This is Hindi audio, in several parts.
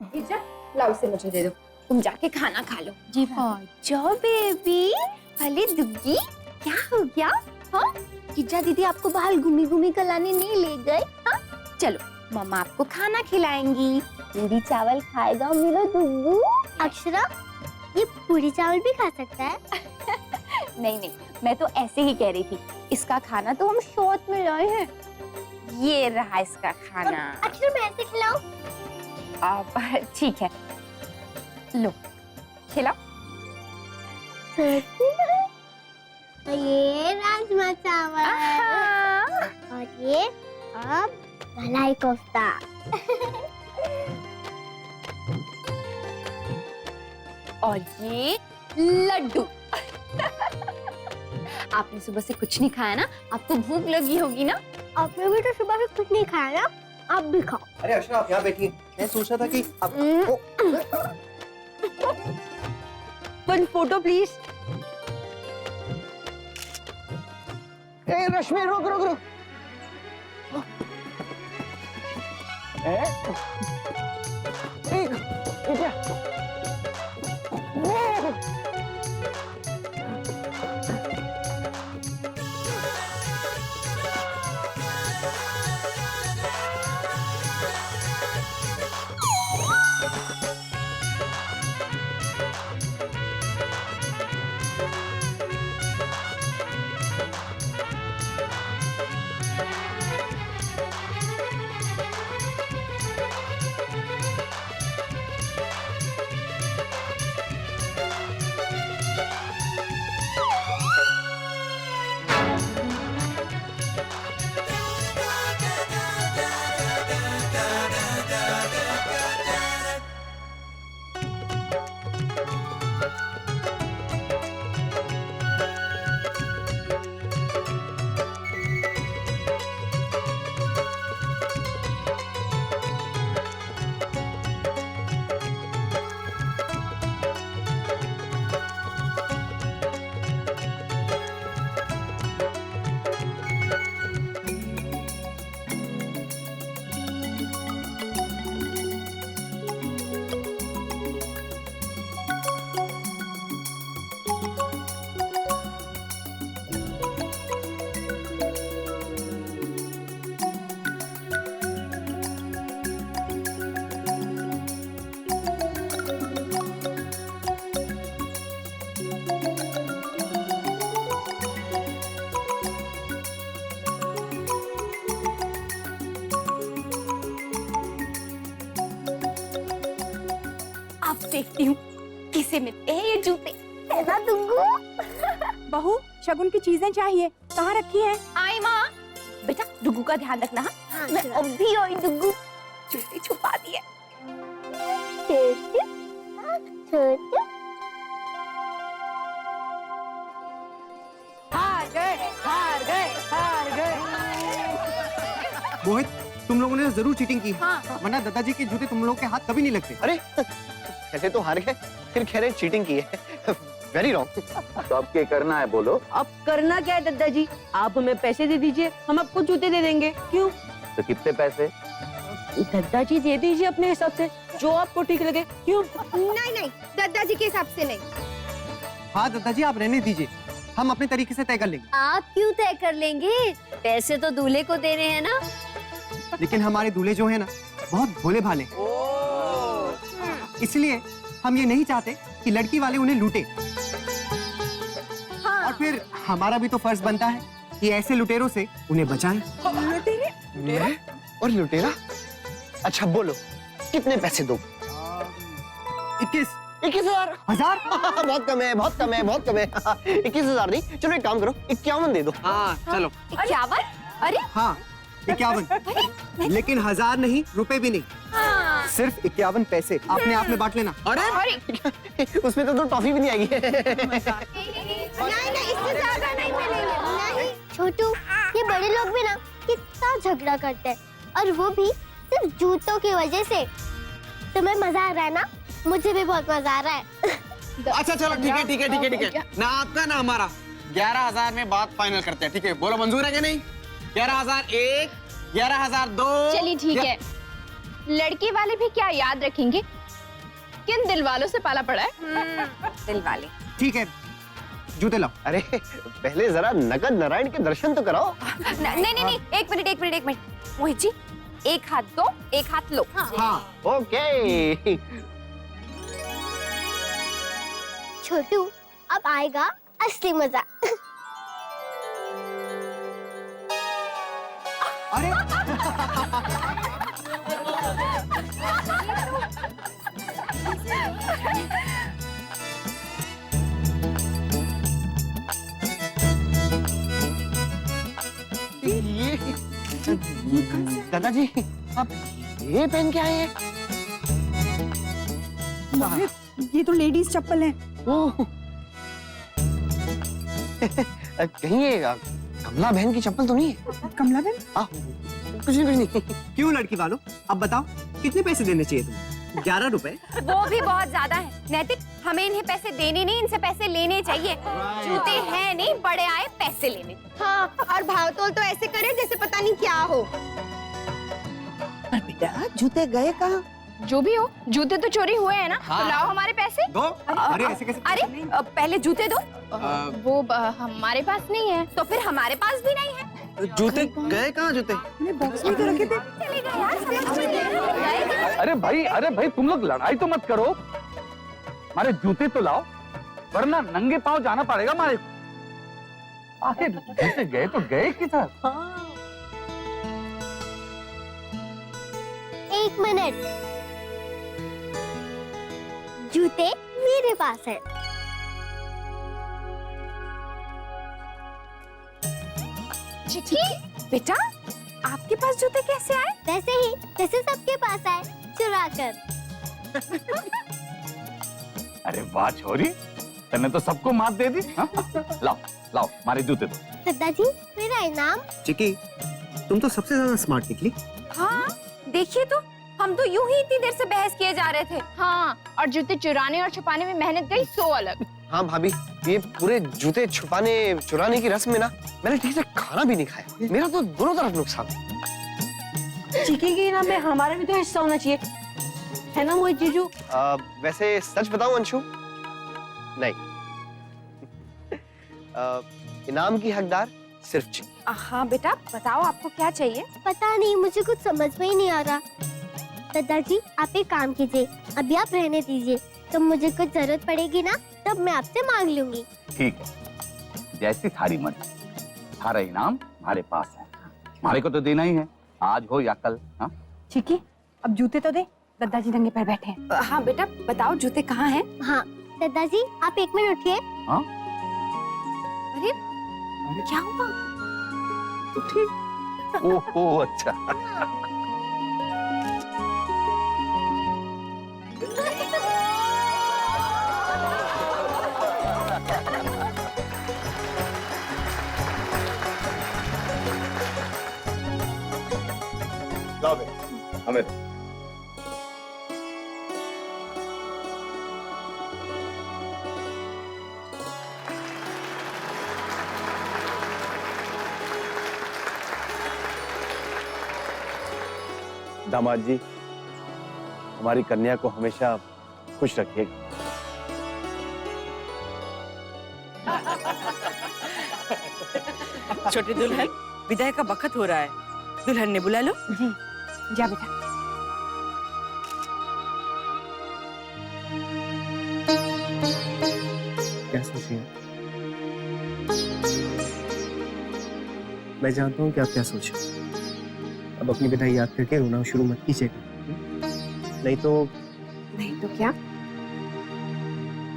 लाओ इसे मुझे दे दो, तुम जाके खाना खा लो। जी जाओ बेबी। अरे दुग्गी, क्या हो गया? हाँ, गिज्जा दीदी आपको बाहर घूमी घूमी कलाने नहीं ले गए? हाँ, चलो मम्मा आपको खाना खिलाएंगी। पूरी चावल खाएगा मेरा दुग्गू। अक्षरा, ये पूरी चावल भी खा सकता है? नहीं नहीं, मैं तो ऐसे ही कह रही थी, इसका खाना तो हम शॉर्ट में लाए हैं। ये रहा इसका खाना। अक्षरा, मैं ऐसे खिलाऊं? आप ठीक है, लो खिलाओ। ये राजमा चावल और ये अब मलाई कोफ्ता। और ये लड्डू। आपने सुबह से कुछ नहीं खाया ना, आपको भूख लगी होगी ना? आपने भी तो सुबह से कुछ नहीं खाया ना, आप भी खाओ। अरे अक्षरा, आप यहाँ बैठिए, मैं सोच रहा था कि आप वन फोटो प्लीज। रश्मि, रुक रुक रुक। देखती हूँ किसे मिलते हैं ये जूते। है ना दुग्गू? बहू, शगुन की चीजें चाहिए, कहाँ रखी हैं? आई माँ। बेटा डुग्गू का ध्यान रखना। हाँ, मैं अभी आई डुग्गू। जूते छुपा दिए। हार गए, हार गए, हार गए। मोहित, तुम लोगों ने जरूर चीटिंग की, हाँ। वरना दादाजी के जूते तुम लोगों के हाथ कभी नहीं लगते। अरे कहते तो हार गए, फिर कह रहे चीटिंग की है। Very wrong. तो अब क्या करना है बोलो? अब करना क्या है दादाजी, आप हमें पैसे दे दीजिए, हम आपको जूते दे देंगे। क्यों? तो कितने पैसे? दादाजी दे दीजिए अपने हिसाब से, जो आपको ठीक लगे। क्यों? नहीं नहीं, दादाजी के हिसाब से नहीं। हाँ दादाजी, आप रहने दीजिए, हम अपने तरीके से तय कर लेंगे। आप क्यों तय कर लेंगे? पैसे तो दूल्हे को देने हैं ना। लेकिन हमारे दूल्हे जो है ना, बहुत भोले भाले, इसलिए हम ये नहीं चाहते कि लड़की वाले उन्हें लूटे। हाँ। और फिर हमारा भी तो फर्ज बनता है कि ऐसे लुटेरों से उन्हें बचाएं। मैं और लुटेरा? अच्छा बोलो, कितने पैसे दो? 21,000। बहुत कम है, बहुत कम है, बहुत कम है। 21,000 नहीं, चलो एक काम करो, 51 दे दो। हाँ चलो। 51? अरे हाँ 51, लेकिन 1000 नहीं, रुपए भी नहीं। हाँ। सिर्फ 51 पैसे अपने आप में बांट लेना। अरे उसमें तो टॉफी भी नहीं आएगी। नहीं नहीं, इससे ज्यादा नहीं मिलेंगे। नहीं छोटू, ये बड़े लोग भी ना कितना झगड़ा करते हैं, और वो भी सिर्फ जूतों की वजह से। तुम्हें मजा आ रहा है ना? मुझे भी बहुत मजा आ रहा है। अच्छा चलो ठीक है, ठीक है, ठीक है, ठीक है, ना आपका ना हमारा 11,000 में बात फाइनल करते हैं। ठीक है, बोलो मंजूर है कि नहीं? 11,001, 11,002। चलिए ठीक है। लड़की वाले भी क्या याद रखेंगे किन दिल वालों से पाला पड़ा है। दिल वाले। ठीक है, जूते लाओ। अरे पहले जरा नगद नारायण के दर्शन तो कराओ। नहीं, एक मिनट। मोहित जी, एक हाथ दो, एक हाथ लो। हाँ। ओके। छोटू, अब आएगा असली मजा। अरे ये दादाजी आप ये पहन के आए हैं? ये तो लेडीज चप्पल है। ओह। कहीं ये कमला बहन की चप्पल तो नहीं है? कमला बहन? कुछ नहीं। क्यों लड़की वालों, अब बताओ कितने पैसे देने चाहिए तुम्हें? 11 रुपए? वो भी बहुत ज्यादा है। नैतिक, हमें इन्हें पैसे देने नहीं, इनसे पैसे लेने चाहिए। जूते हैं नहीं, बड़े आए पैसे लेने। हाँ, और भाव तोल तो ऐसे करे जैसे पता नहीं क्या हो। पर बेटा जूते गए कहाँ? जो भी हो, जूते तो चोरी हुए हैं ना। हाँ। तो लाओ हमारे पैसे। दो। अरे ऐसे कैसे? अरे पहले जूते दो। वो हमारे पास नहीं है। तो फिर हमारे पास भी नहीं है। जूते गए कहाँ जूते? बॉक्स में तो रखे थे। चले गए यार। अरे भाई तुम लोग लड़ाई तो मत करो, हमारे जूते तो लाओ, वरना नंगे पांव जाना पड़ेगा हमारे को। आखिर जूते गए तो गए किधर? एक मिनट, जूते मेरे पास है। चिकी, बेटा आपके पास जूते कैसे आए? वैसे ही जैसे सबके पास आए, चुरा कर। अरे वाह छोरी, तूने तो सबको मात दे दी। हाँ? लाओ हमारे जूते दो। दादाजी, मेरा इनाम। चिकी, तुम तो सबसे ज्यादा स्मार्ट निकली। हाँ, देखिए तो हम तो यूं ही इतनी देर से बहस किए जा रहे थे। हाँ, और जूते चुराने और छुपाने में मेहनत गई सो अलग। हाँ भाभी, ये पूरे जूते छुपाने चुराने की रस्म में ना मैंने ठीक से खाना भी नहीं खाया। मेरा तो दोनों तरफ नुकसान। चिकी के इनाम में हमारा भी तो हिस्सा होना चाहिए, है ना मोहित जीजू? वैसे सच बताऊं अंशु, नहीं। इनाम की हकदार सिर्फ चिकी। हाँ बेटा, बताओ आपको क्या चाहिए? पता नहीं, मुझे कुछ समझ में ही नहीं आ रहा। दादाजी, आप एक काम कीजिए, अभी आप रहने दीजिए। तो मुझे कुछ जरूरत पड़ेगी ना, तब मैं आपसे मांग लूंगी। ठीक है, जैसी थारी मर्जी, सारा इनाम हमारे पास है, हमारे को तो देना ही है, आज हो या कल। हाँ चिकी, अब जूते तो दे, दादाजी नंगे पैर बैठे हैं। हाँ बेटा, बताओ जूते कहाँ हैं? हाँ दादाजी, आप एक मिनट उठिए। हाँ अरे क्या हुआ? ओहो अच्छा। हमें दामाद जी, हमारी कन्या को हमेशा खुश रखिएगा। छोटी दुल्हन, विदाई का वक्त हो रहा है, दुल्हन ने बुला लो। जी, जा बेटा। क्या सोचिए? मैं जानता हूँ कि आप क्या सोच रहे हो। अब अपनी विदाई याद करके रोना शुरू मत कीजिएगा, नहीं तो क्या?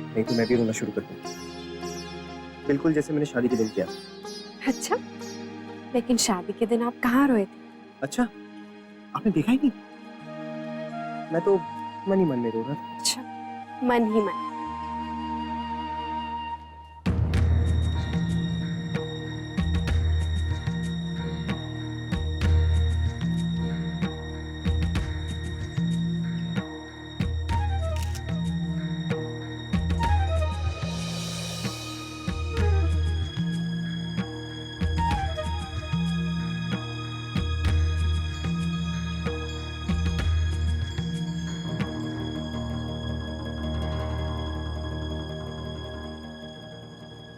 नहीं तो मैं भी रोना शुरू कर दूंगा, बिल्कुल जैसे मैंने शादी के दिन किया। अच्छा, लेकिन शादी के दिन आप कहाँ रोए थे? अच्छा, आपने देखा ही नहीं? मैं तो मन ही मन में रो रहा था। अच्छा, मन ही मन।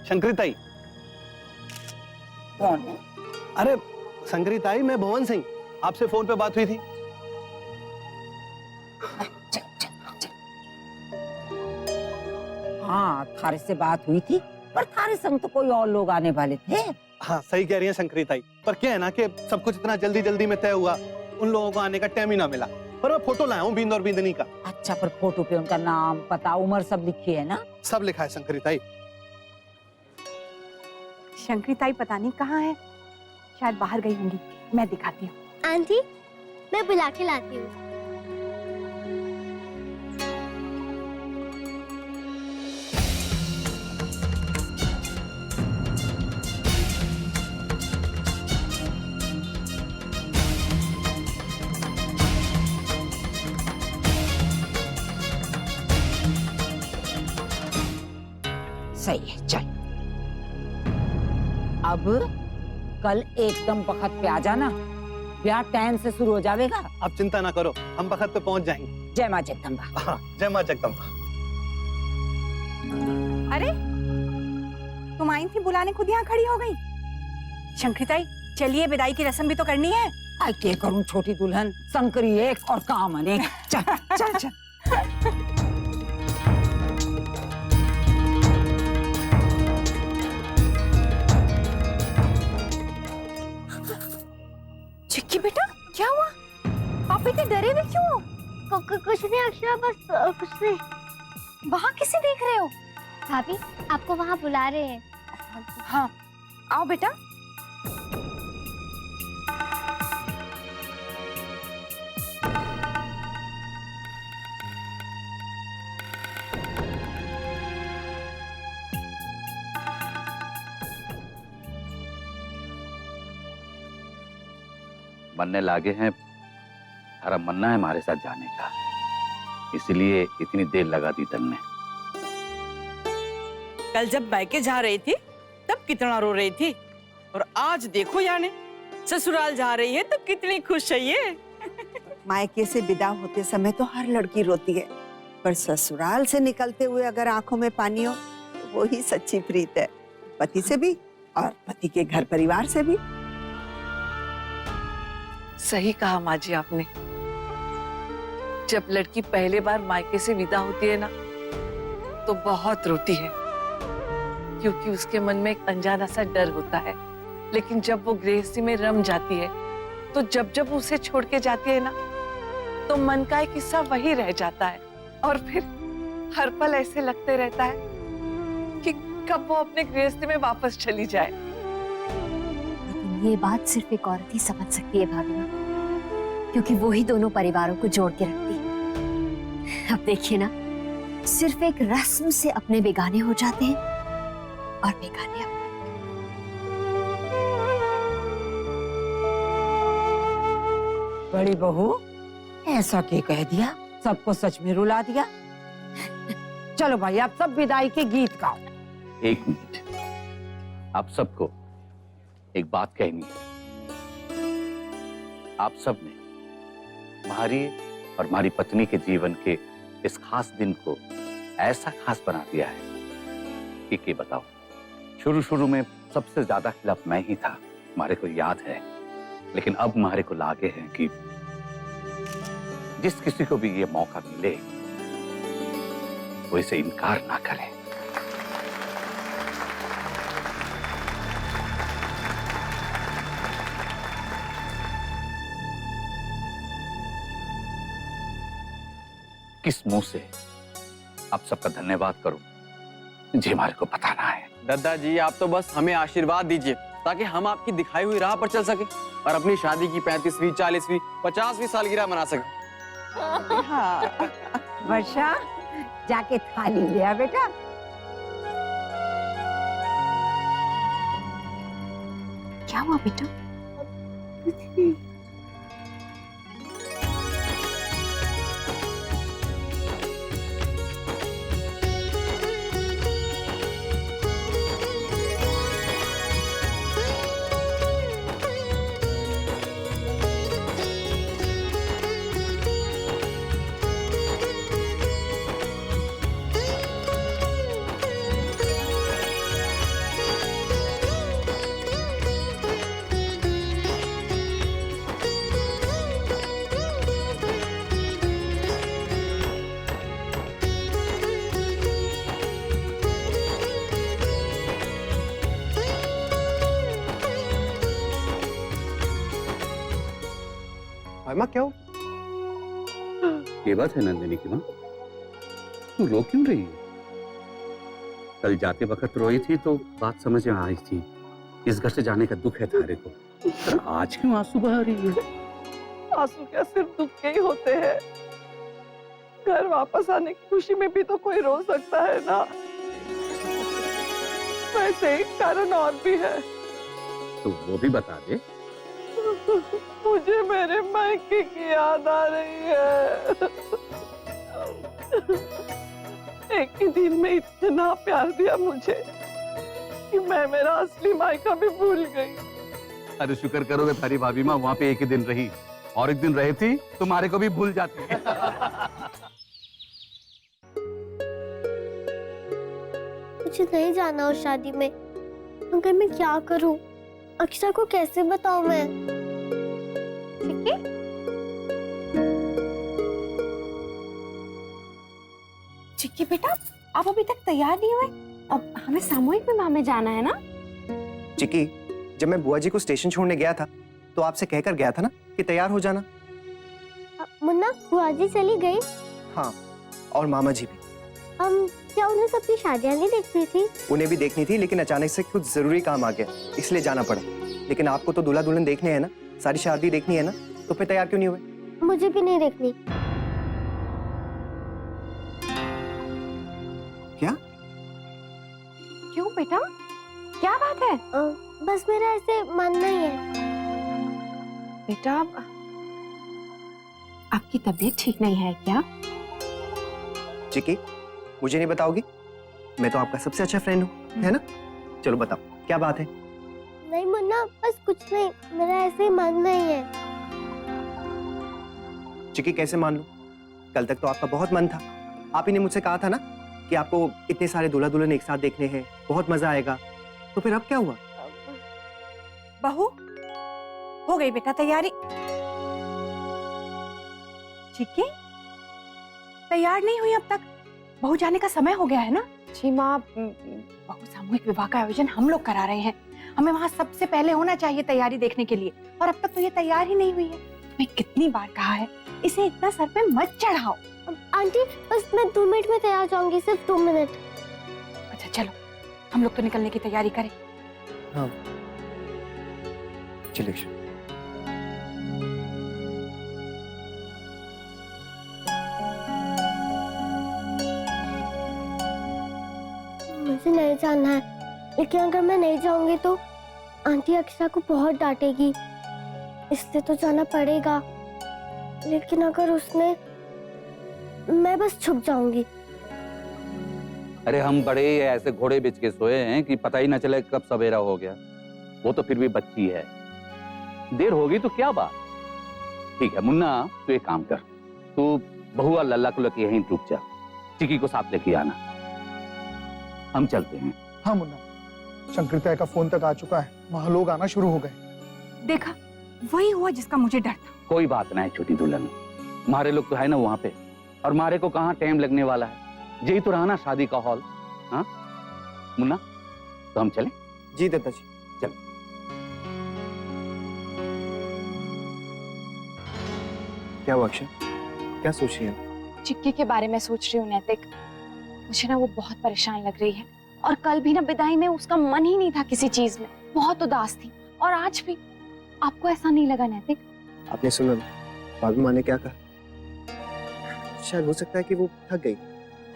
शंकरिताई। कौन है? अरे शंकरिताई, मैं भुवन सिंह, आपसे फोन पे बात हुई थी। हाँ, थारे से बात हुई थी, पर थारे संग तो कोई और लोग आने वाले थे। हाँ सही कह रही है शंकरिताई, पर क्या है ना कि सब कुछ इतना जल्दी जल्दी में तय हुआ, उन लोगों को आने का टाइम ही ना मिला। पर मैं फोटो लाया हूँ बिंद और बिंदनी का। अच्छा, पर फोटो पे उनका नाम, पता, उम्र सब लिखी है ना? सब लिखा है शंकरिताई। शंकरिताई पता नहीं कहाँ है, शायद बाहर गई होंगी, मैं दिखाती हूँ। आंटी, मैं बुला के लाती हूँ। सही है, चल। अब कल एकदम वक्त पे आ जाना, ब्याह टाइम से शुरू हो जाएगा। आप चिंता ना करो, हम वक्त पे पहुंच जाएंगे। जय माँ जगदम्बा। हाँ, जय माँ जगदम्बा। अरे तुम आई थी बुलाने, खुद यहाँ खड़ी हो गई। शंकरिताई चलिए, विदाई की रस्म भी तो करनी है। आई क्या करूं छोटी दुल्हन, शंकरी एक और काम अनेक। चल चल चल। चिक्की बेटा, क्या हुआ? आप इतने डरे हुए क्यों हो? कुछ नहीं अक्षरा, बस कुछ नहीं। वहाँ किसे देख रहे हो? भाभी, आपको वहाँ बुला रहे हैं। हाँ, आओ बेटा। मरने लागे हैं, हमारा मन्ना है हमारे साथ जाने का, इसलिए इतनी देर लगा दी तन्ने। कल जब बैके जा रही थी तब कितना रो रही थी, और आज देखो यानी ससुराल जा रही है तो कितनी खुश है ये। मायके से विदा होते समय तो हर लड़की रोती है, पर ससुराल से निकलते हुए अगर आंखों में पानी हो तो वो ही सच्ची प्रीत है, पति से भी और पति के घर परिवार से भी। सही कहा माँ जी आपने। जब लड़की पहले बार मायके से विदा होती है ना, तो बहुत रोती है, क्योंकि उसके मन में एक अनजाना सा डर होता है। लेकिन जब वो गृहस्थी में रम जाती है, तो जब जब उसे छोड़ के जाती है ना, तो मन का एक हिस्सा वही रह जाता है, और फिर हर पल ऐसे लगते रहता है कि कब वो अपने गृहस्थी में वापस चली जाए। लेकिन ये बात सिर्फ एक औरत ही समझ सकती है भाभी, क्योंकि वो ही दोनों परिवारों को जोड़ के रखती है। अब देखिए ना, सिर्फ एक रस्म से अपने बेगाने हो जाते हैं और बेगाने अपने। बड़ी बहू, ऐसा क्या कह दिया, सबको सच में रुला दिया। चलो भाई, आप सब विदाई के गीत गाओ। एक मिनट, आप सबको एक बात कहनी है। आप सब ने हमारी और हमारी पत्नी के जीवन के इस खास दिन को ऐसा खास बना दिया है कि बताओ, शुरू शुरू में सबसे ज्यादा खिलाफ मैं ही था, हमारे को याद है। लेकिन अब हमारे को लागे हैं कि जिस किसी को भी ये मौका मिले वो इसे इनकार ना करे। किस मुंह से आप सबका धन्यवाद करूं, जी हमारे को पता ना है। दादाजी, आप तो बस हमें आशीर्वाद दीजिए ताकि हम आपकी दिखाई हुई राह पर चल सके और अपनी शादी की 35वीं, 40वीं, 50वीं सालगिरह मना सके। हाँ। वर्षा, जाके थाली ले आ बेटा। क्या हुआ बेटा? माँ क्या हो? ये बात है नंदिनी की माँ, तू रो क्यों रही है? कल जाते वक्त रोई थी तो बात समझ में आई थी, इस घर से जाने का दुख है तारे को, पर आज क्यों आंसू बहा रही है? आंसू क्या सिर्फ दुख के ही होते हैं? घर वापस आने की खुशी में भी तो कोई रो सकता है ना। वैसे एक कारण और भी है। तो वो भी बता दे। मुझे मेरे मायके की याद आ रही है। एक ही दिन में इतना प्यार दिया मुझे कि मैं मेरा असली मायका भी भूल गई। अरे शुक्र करोगे तारी भाभी माँ वहाँ पे एक ही दिन रही, और एक दिन रही थी तुम्हारे को भी भूल जाती। मुझे नहीं जाना उस शादी में, मगर मैं क्या करूं? अक्षरा को कैसे बताऊं मैं? चिक्की, चिक्की बेटा, आप अभी तक तैयार नहीं हुए? अब हमें सामूहिक विवाह में जाना है ना? चिक्की, जब मैं बुआ जी को स्टेशन छोड़ने गया था तो आपसे कहकर गया था ना कि तैयार हो जाना। मुन्ना, बुआ जी चली गई? हाँ, और मामा जी भी। क्या उन्हें सबकी शादियां नहीं देखनी थी? उन्हें भी देखनी थी, लेकिन अचानक से कुछ जरूरी काम आ गया, इसलिए जाना पड़ा। लेकिन आपको तो दूल्हा दुल्हन देखने हैं ना, सारी शादी देखनी है ना, तो फिर तैयार क्यों नहीं हुए? मुझे भी नहीं देखनी। क्या? क्यों बेटा, क्या बात है? बस मेरा ऐसे मन नहीं है। बेटा, आपकी तबीयत ठीक नहीं है क्या? चिक्की, मुझे नहीं बताओगी? मैं तो आपका सबसे अच्छा फ्रेंड हूँ, है ना? चलो बताओ, क्या बात है? नहीं मुन्ना, बस कुछ नहीं, मेरा ऐसे मन नहीं है। चिक्की, कैसे मान लूं? कल तक तो आपका बहुत मन था। आप ही ने मुझसे कहा था ना कि आपको इतने सारे दूल्हा दुल्हन एक साथ देखने हैं, बहुत मजा आएगा। तो फिर अब क्या हुआ? बहू, हो गई बेटा तैयारी? चिक्की, तैयार नहीं हुई अब तक? बहू जाने का समय हो गया है ना? जी माँ, बहू सामूहिक विवाह का आयोजन हम लोग करा रहे हैं, हमें वहाँ सबसे पहले होना चाहिए तैयारी देखने के लिए, और अब तक तो ये तैयार ही नहीं हुई है। मैं कितनी बार कहा है, इसे इतना सर पे मत चढ़ाओ। आंटी, बस मैं 2 मिनट में तैयार जाऊंगी, सिर्फ 2 मिनट। अच्छा चलो, हम लोग तो निकलने की तैयारी करें। हाँ, चलिए। मुझे नहीं जाना है, लेकिन अगर मैं नहीं जाऊंगी तो आंटी अक्षरा को बहुत डांटेगी, इसलिए तो जाना पड़ेगा। लेकिन अगर उसने, मैं बस छुप जाऊंगी। अरे हम बड़े ऐसे घोड़े बेच के सोए हैं कि पता ही ना चले कब सवेरा हो गया। वो तो फिर भी बच्ची है, देर होगी तो क्या बात। ठीक है मुन्ना, तू एक काम कर, तू बहुआ लल्ला को लेके यहीं रुक जा, चिक्की को साथ लेके आना, हम चलते हैं। हाँ मुन्ना, शंकरिता का फोन तक आ चुका है, वहाँ लोग आना शुरू हो गए। देखा, वही हुआ जिसका मुझे डर था। कोई बात ना है छोटी दुल्हन, हमारे लोग तो है ना वहाँ पे, और मारे को कहाँ टाइम लगने वाला है, यही तो रहा ना शादी का हॉल। हाँ मुन्ना, तो हम चलें? जी दत्ता जी, चल। क्या हुआ अक्षय, क्या सोच रही है? चिक्की के बारे में सोच रही हूँ नैतिक। मुझे ना वो बहुत परेशान लग रही है, और कल भी ना विदाई में उसका मन ही नहीं था किसी चीज में, बहुत उदास थी। और आज भी, आपको ऐसा नहीं लगा नैतिक? आपने सुना ना, भाभी माँ ने क्या कहा? शायद हो सकता है कि वो थक गई,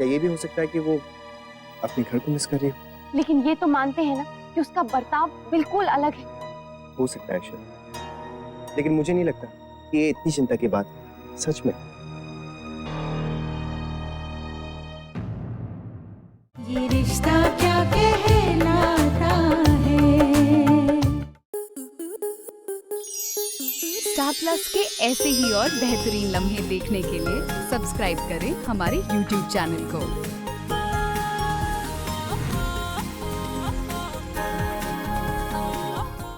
या ये भी हो सकता है कि वो अपने घर को मिस कर रही हो। लेकिन ये तो मानते हैं ना कि उसका बर्ताव बिल्कुल अलग है। हो सकता है शायद, लेकिन मुझे नहीं लगता कि ये इतनी चिंता की बात है, सच में। ये रिश्ता क्या कहलाता है। स्टार प्लस के ऐसे ही और बेहतरीन लम्हे देखने के लिए सब्सक्राइब करें हमारे YouTube चैनल को।